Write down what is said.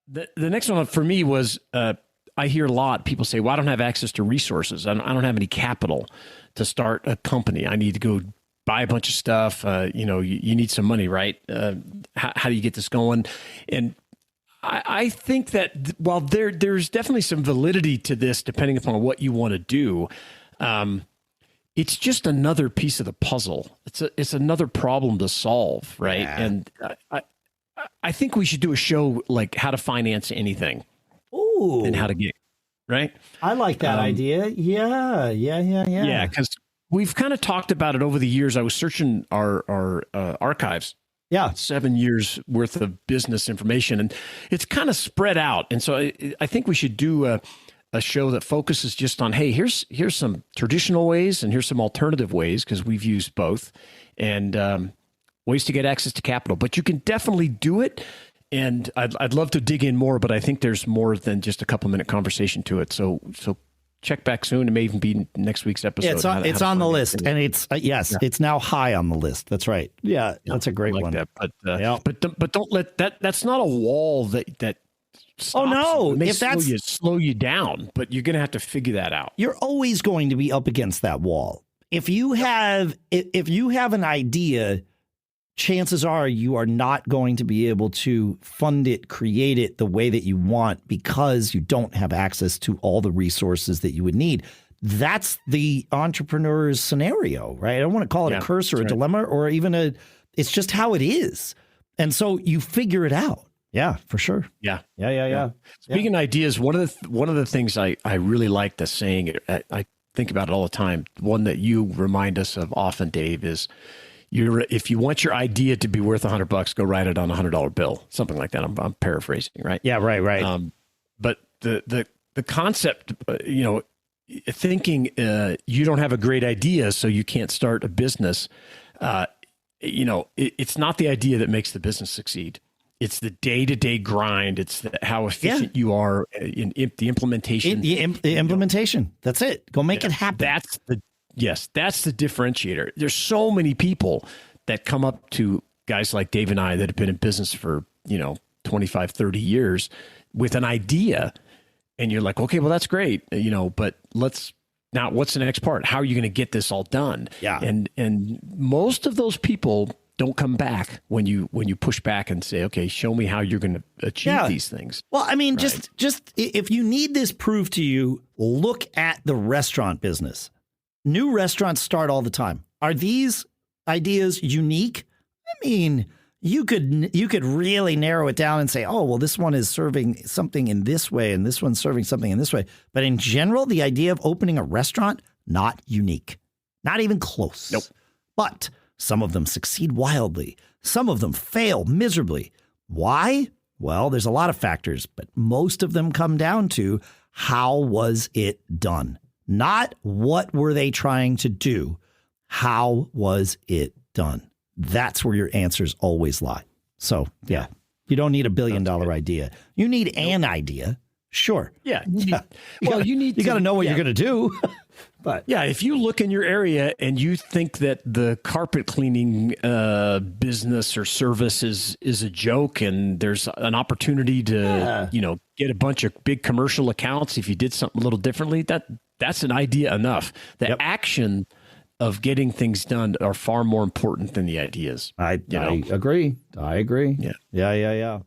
The next one for me was I hear a lot people say, well, I don't have access to resources. I don't have any capital to start a company. I need to go buy a bunch of stuff. You need some money, right? How do you get this going? And I think that while there's definitely some validity to this, depending upon what you want to do, it's just another piece of the puzzle. It's another problem to solve, right? Yeah. And I think we should do a show like how to finance anything. Ooh. And how to get, right? I like that idea. Yeah. Yeah, because we've kind of talked about it over the years. I was searching our archives. Yeah. 7 years worth of business information, and it's kind of spread out. And so I think we should do a show that focuses just on, hey, here's some traditional ways and here's some alternative ways, because we've used both, and ways to get access to capital. But you can definitely do it. And I'd love to dig in more, but I think there's more than just a couple minute conversation to it. So check back soon. It may even be next week's episode. Yeah, it's on the list, and it's it's now high on the list. That's right. Yeah, that's a great one. That. But don't let that. That's not a wall that stops. Oh no! It may slow you down, but you're going to have to figure that out. You're always going to be up against that wall. If you have an idea, chances are you are not going to be able to fund it, create it the way that you want, because you don't have access to all the resources that you would need. That's the entrepreneur's scenario, right? I don't want to call it a curse or a dilemma or even it's just how it is. And so you figure it out. Yeah, for sure. Yeah. Speaking of ideas, one of the things I really like the saying, I think about it all the time. One that you remind us of often, Dave, is, if you want your idea to be worth $100, go write it on a $100 bill, something like that. I'm paraphrasing, right? Yeah, right. But the concept, thinking you don't have a great idea, so you can't start a business. It's not the idea that makes the business succeed. It's the day-to-day grind. It's how efficient you are in the implementation. The implementation. That's it. Go make it happen. That's the differentiator. There's so many people that come up to guys like Dave and I that have been in business for, 25, 30 years with an idea. And you're like, okay, well, that's great, but what's the next part? How are you going to get this all done? Yeah. And most of those people don't come back when you push back and say, okay, show me how you're going to achieve these things. Well, I mean, right? just if you need this proved to you, look at the restaurant business. New restaurants start all the time. Are these ideas unique? I mean, you could really narrow it down and say, oh, well, this one is serving something in this way and this one's serving something in this way. But in general, the idea of opening a restaurant, not unique, not even close. Nope. But some of them succeed wildly. Some of them fail miserably. Why? Well, there's a lot of factors, but most of them come down to how was it done? Not what were they trying to do? How was it done? That's where your answers always lie. So, yeah, you don't need $1 billion idea. You need an idea. Sure. Yeah. You got to know what you're going to do. But yeah, if you look in your area and you think that the carpet cleaning business or service is a joke, and there's an opportunity to get a bunch of big commercial accounts if you did something a little differently, that's an idea enough. The action of getting things done are far more important than the ideas. I agree. Yeah.